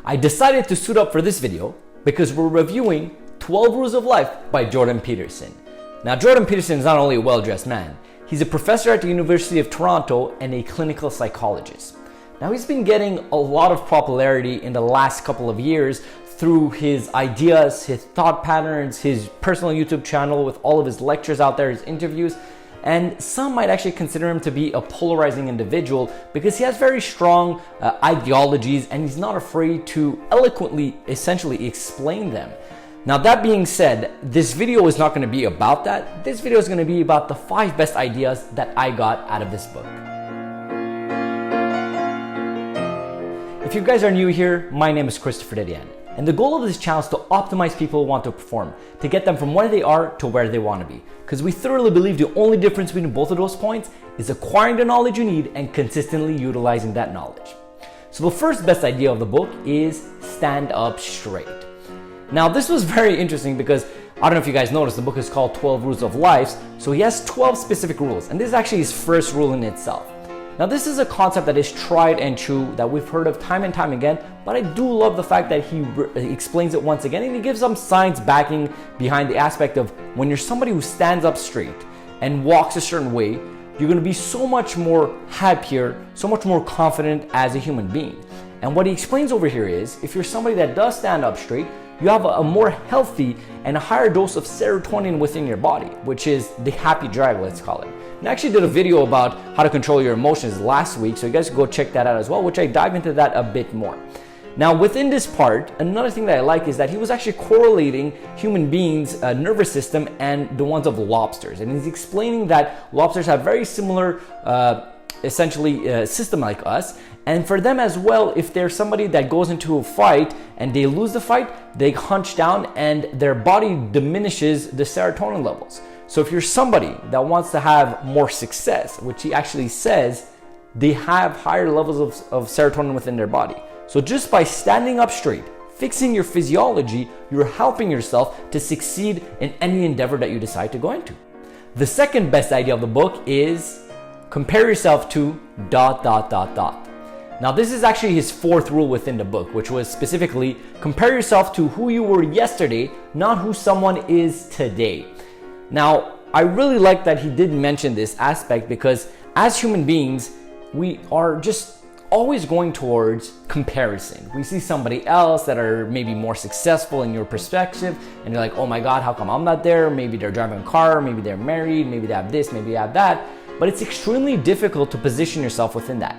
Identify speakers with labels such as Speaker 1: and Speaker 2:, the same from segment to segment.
Speaker 1: I decided to suit up for this video because we're reviewing 12 Rules of Life by Jordan Peterson. Now, Jordan Peterson is not only a well-dressed man, he's a professor at the University of Toronto and a clinical psychologist. Now, he's been getting a lot of popularity in the last couple of years through his ideas, his thought patterns, his personal YouTube channel with all of his lectures out there, his interviews, and some might actually consider him to be a polarizing individual because he has very strong ideologies and he's not afraid to eloquently, essentially explain them. Now, that being said, this video is not going to be about that. This video is going to be about the 5 best ideas that I got out of this book. If you guys are new here, my name is Dedeyan, and the goal of this channel is to optimize people who want to perform, to get them from where they are to where they want to be. Because we thoroughly believe the only difference between both of those points is acquiring the knowledge you need and consistently utilizing that knowledge. So the first best idea of the book is stand up straight. Now, this was very interesting because I don't know if you guys noticed, the book is called 12 Rules of Life. So he has 12 specific rules, and this is actually his first rule in itself. Now, this is a concept that is tried and true that we've heard of time and time again, but I do love the fact that he explains it once again and he gives some science backing behind the aspect of when you're somebody who stands up straight and walks a certain way, you're going to be so much more happier, so much more confident as a human being. And what he explains over here is if you're somebody that does stand up straight, you have a more healthy and a higher dose of serotonin within your body, which is the happy drive, let's call it. And I actually did a video about how to control your emotions last week, so you guys can go check that out as well, which I dive into that a bit more. Now, within this part, another thing that I like is that he was actually correlating human beings' nervous system and the ones of lobsters. And he's explaining that lobsters have very similar, system like us. And for them as well, if there's somebody that goes into a fight and they lose the fight, they hunch down and their body diminishes the serotonin levels. So if you're somebody that wants to have more success, which he actually says, they have higher levels of serotonin within their body. So just by standing up straight, fixing your physiology, you're helping yourself to succeed in any endeavor that you decide to go into. The second best idea of the book is compare yourself to ... Now, this is actually his 4th rule within the book, which was specifically compare yourself to who you were yesterday, not who someone is today. Now, I really like that he did mention this aspect because as human beings, we are just always going towards comparison. We see somebody else that are maybe more successful in your perspective, and you're like, oh my God, how come I'm not there? Maybe they're driving a car, maybe they're married, maybe they have this, maybe they have that. But it's extremely difficult to position yourself within that.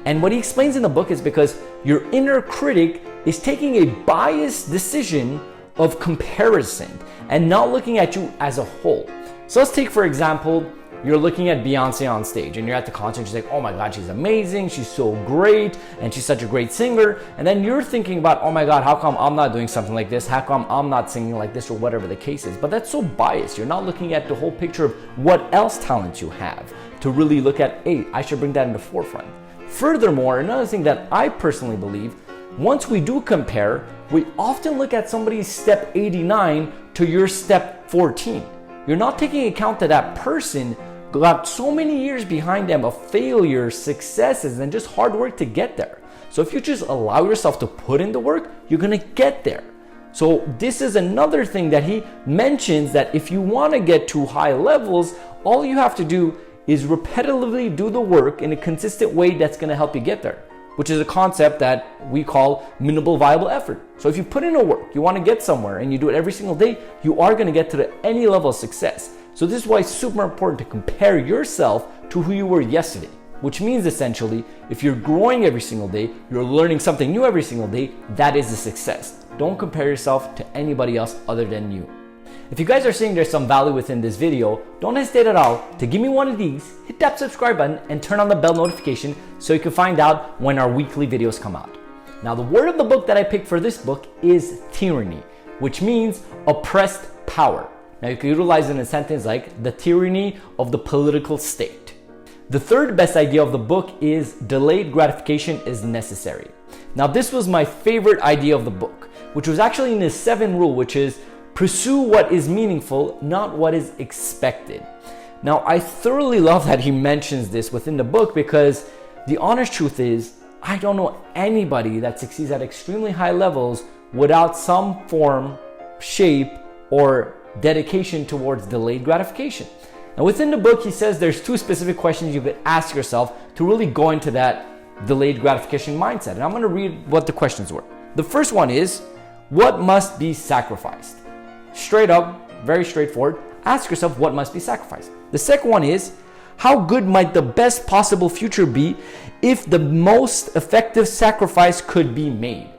Speaker 1: And what he explains in the book is because your inner critic is taking a biased decision of comparison and not looking at you as a whole. So let's take, for example, you're looking at Beyonce on stage and you're at the concert, she's like, oh my God, she's amazing, she's so great, and she's such a great singer. And then you're thinking about, oh my God, how come I'm not doing something like this? How come I'm not singing like this, or whatever the case is? But that's so biased. You're not looking at the whole picture of what else talents you have to really look at, hey, I should bring that in the forefront. Furthermore, another thing that I personally believe, once we do compare, we often look at somebody's step 89 to your step 14. You're not taking account that that person got so many years behind them of failures, successes, and just hard work to get there. So if you just allow yourself to put in the work, you're gonna get there. So this is another thing that he mentions, that if you wanna get to high levels, all you have to do is repetitively do the work in a consistent way that's going to help you get there, which is a concept that we call minimal viable effort. So if you put in a work, you want to get somewhere and you do it every single day, you are going to get to any level of success. So this is why it's super important to compare yourself to who you were yesterday, which means essentially if you're growing every single day, you're learning something new every single day, that is a success. Don't compare yourself to anybody else other than you. If you guys are seeing there's some value within this video, don't hesitate at all to give me one of these, hit that subscribe button, and turn on the bell notification so you can find out when our weekly videos come out. Now, the word of the book that I picked for this book is tyranny, which means oppressed power. Now, you can utilize it in a sentence like the tyranny of the political state. The third best idea of the book is delayed gratification is necessary. Now, this was my favorite idea of the book, which was actually in his 7th rule, which is pursue what is meaningful, not what is expected. Now, I thoroughly love that he mentions this within the book because the honest truth is, I don't know anybody that succeeds at extremely high levels without some form, shape, or dedication towards delayed gratification. Now within the book, he says there's 2 specific questions you could ask yourself to really go into that delayed gratification mindset. And I'm gonna read what the questions were. The first one is, what must be sacrificed? Straight up, very straightforward. Ask yourself what must be sacrificed. The second one is, how good might the best possible future be if the most effective sacrifice could be made?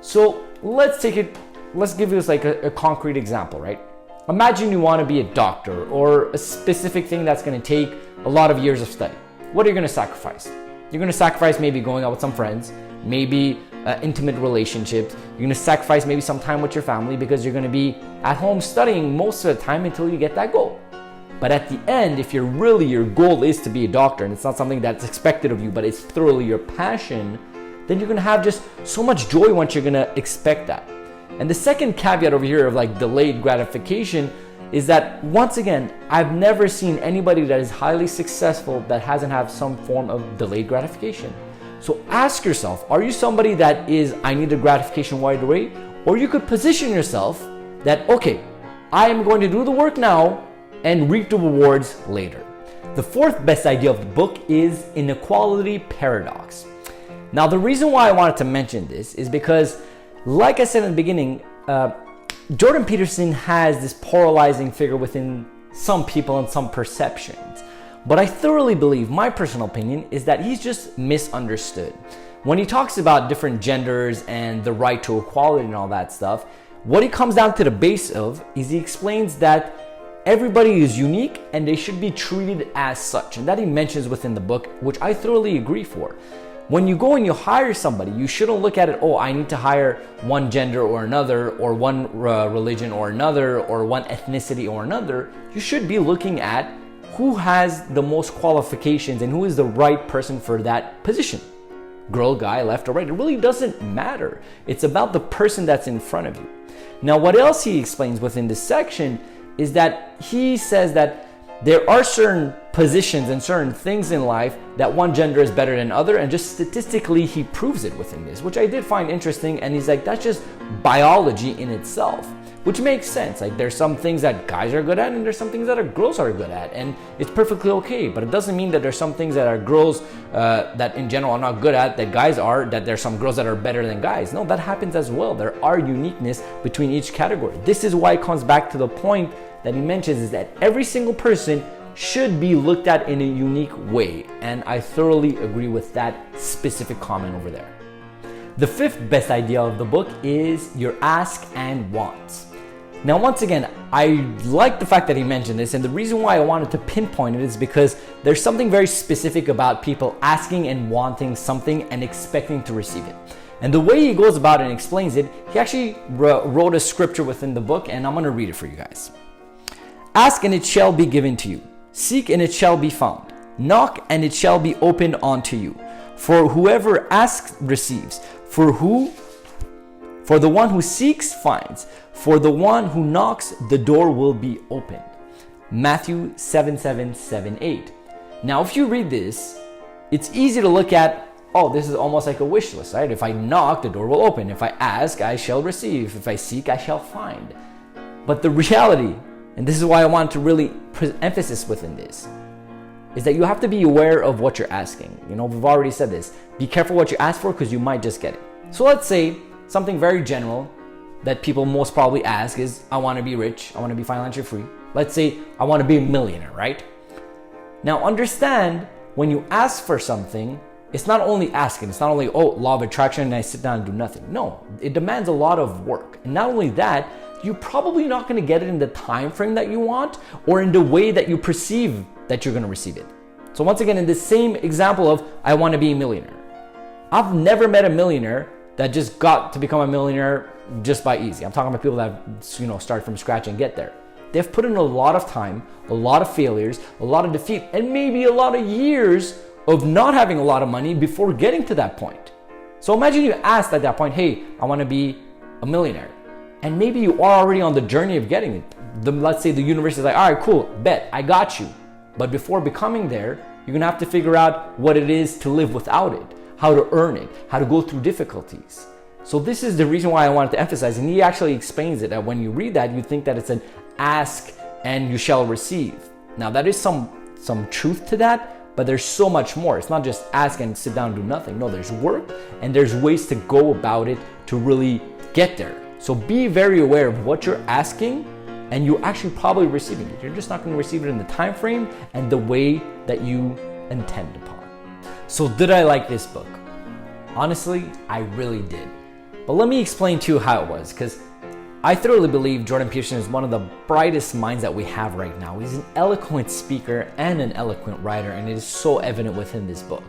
Speaker 1: So let's give you like a concrete example, right? Imagine you want to be a doctor or a specific thing that's going to take a lot of years of study. What are you going to sacrifice? You're going to sacrifice maybe going out with some friends, maybe intimate relationships. You're going to sacrifice maybe some time with your family because you're going to be at home studying most of the time until you get that goal. But at the end, if your goal is to be a doctor and it's not something that's expected of you, but it's thoroughly your passion, then you're going to have just so much joy once you're going to expect that. And the second caveat over here of like delayed gratification is that, once again, I've never seen anybody that is highly successful that hasn't had some form of delayed gratification. So ask yourself, are you somebody that is, I need the gratification right away? Or you could position yourself that, okay, I am going to do the work now and reap the rewards later. The fourth best idea of the book is inequality paradox. Now, the reason why I wanted to mention this is because, like I said in the beginning, Jordan Peterson has this polarizing figure within some people and some perceptions. But I thoroughly believe, my personal opinion, is that he's just misunderstood. When he talks about different genders and the right to equality and all that stuff, what he comes down to the base of is he explains that everybody is unique and they should be treated as such. And that he mentions within the book, which I thoroughly agree for. When you go and you hire somebody, you shouldn't look at it, oh, I need to hire one gender or another, or one religion or another, or one ethnicity or another. You should be looking at who has the most qualifications and who is the right person for that position. Girl, guy, left or right, it really doesn't matter. It's about the person that's in front of you. Now, what else he explains within this section is that he says that there are certain positions and certain things in life that one gender is better than other, and just statistically he proves it within this, which I did find interesting. And he's like, that's just biology in itself, which makes sense. Like, there's some things that guys are good at and there's some things that girls are good at, and it's perfectly okay. But it doesn't mean that there's some things that are girls that in general are not good at that guys are, that there's some girls that are better than guys. No, that happens as well. There are uniqueness between each category. This is why it comes back to the point that he mentions, is that every single person should be looked at in a unique way. And I thoroughly agree with that specific comment over there. The fifth best idea of the book is your ask and wants. Now, once again, I like the fact that he mentioned this, and the reason why I wanted to pinpoint it is because there's something very specific about people asking and wanting something and expecting to receive it. And the way he goes about it and explains it, he actually wrote a scripture within the book, and I'm going to read it for you guys. Ask and it shall be given to you. Seek and it shall be found. Knock and it shall be opened unto you. For whoever asks receives. For the one who seeks finds. For the one who knocks, the door will be opened. Matthew 7:7-8. Now, if you read this, it's easy to look at, oh, this is almost like a wish list, right? If I knock, the door will open. If I ask, I shall receive. If I seek, I shall find. But the reality, and this is why I want to really put emphasis within this, is that you have to be aware of what you're asking. You know, we've already said this. Be careful what you ask for, because you might just get it. So let's say something very general that people most probably ask is, I want to be rich. I want to be financially free. Let's say I want to be a millionaire, right? Now understand, when you ask for something, it's not only asking. It's not only, oh, law of attraction, and I sit down and do nothing. No, it demands a lot of work. And not only that, you're probably not going to get it in the time frame that you want, or in the way that you perceive that you're going to receive it. So once again, in the same example of, I want to be a millionaire, I've never met a millionaire that just got to become a millionaire just by easy. I'm talking about people that, start from scratch and get there. They've put in a lot of time, a lot of failures, a lot of defeat, and maybe a lot of years of not having a lot of money before getting to that point. So imagine you asked at that point, hey, I want to be a millionaire. And maybe you are already on the journey of getting it. Let's say the universe is like, all right, cool, bet, I got you. But before becoming there, you're going to have to figure out what it is to live without it. how to earn it, how to go through difficulties. So this is the reason why I wanted to emphasize, and he actually explains it, that when you read that, you think that it's an ask and you shall receive. Now that is some truth to that, but there's so much more. It's not just ask and sit down and do nothing. No, there's work and there's ways to go about it to really get there. So be very aware of what you're asking, and you're actually probably receiving it. You're just not going to receive it in the time frame and the way that you intend upon. So did I like this book? Honestly, I really did. But let me explain to you how it was, because I thoroughly believe Jordan Peterson is one of the brightest minds that we have right now. He's an eloquent speaker and an eloquent writer, and it is so evident within this book.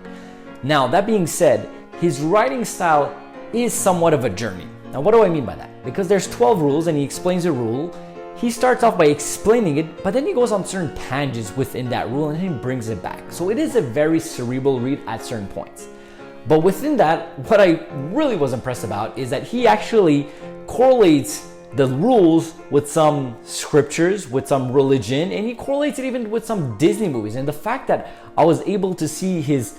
Speaker 1: Now, that being said, his writing style is somewhat of a journey. Now, what do I mean by that? Because there's 12 rules and he explains a rule. He starts off by explaining it, but then he goes on certain tangents within that rule and then he brings it back. So it is a very cerebral read at certain points. But within that, what I really was impressed about is that he actually correlates the rules with some scriptures, with some religion, and he correlates it even with some Disney movies. And the fact that I was able to see his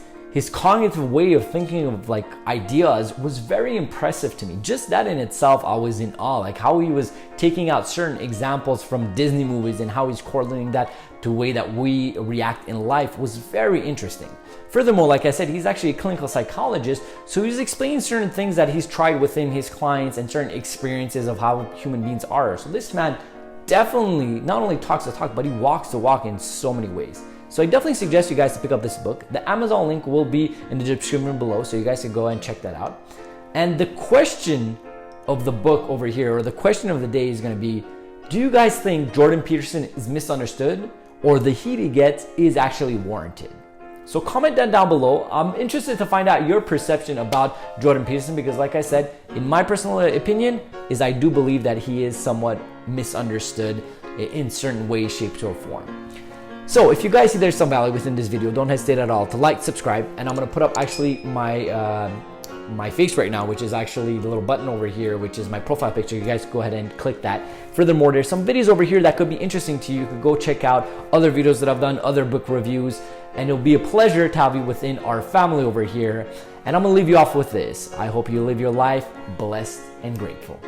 Speaker 1: cognitive way of thinking of like ideas was very impressive to me. Just that in itself, I was in awe. Like how he was taking out certain examples from Disney movies and how he's correlating that to the way that we react in life was very interesting. Furthermore, like I said, he's actually a clinical psychologist, so he's explaining certain things that he's tried within his clients and certain experiences of how human beings are. So this man definitely not only talks the talk, but he walks the walk in so many ways. So I definitely suggest you guys to pick up this book. The Amazon link will be in the description below, so you guys can go and check that out. And the question of the book over here, or the question of the day, is going to be, do you guys think Jordan Peterson is misunderstood, or the heat he gets is actually warranted? So comment that down below. I'm interested to find out your perception about Jordan Peterson, because like I said, in my personal opinion, is I do believe that he is somewhat misunderstood in certain ways, shapes, or form. So if you guys see there's some value within this video, don't hesitate at all to like, subscribe, and I'm going to put up actually my face right now, which is actually the little button over here, which is my profile picture. You guys go ahead and click that. Furthermore, there's some videos over here that could be interesting to you. You could go check out other videos that I've done, other book reviews, and it'll be a pleasure to have you within our family over here. And I'm going to leave you off with this. I hope you live your life blessed and grateful.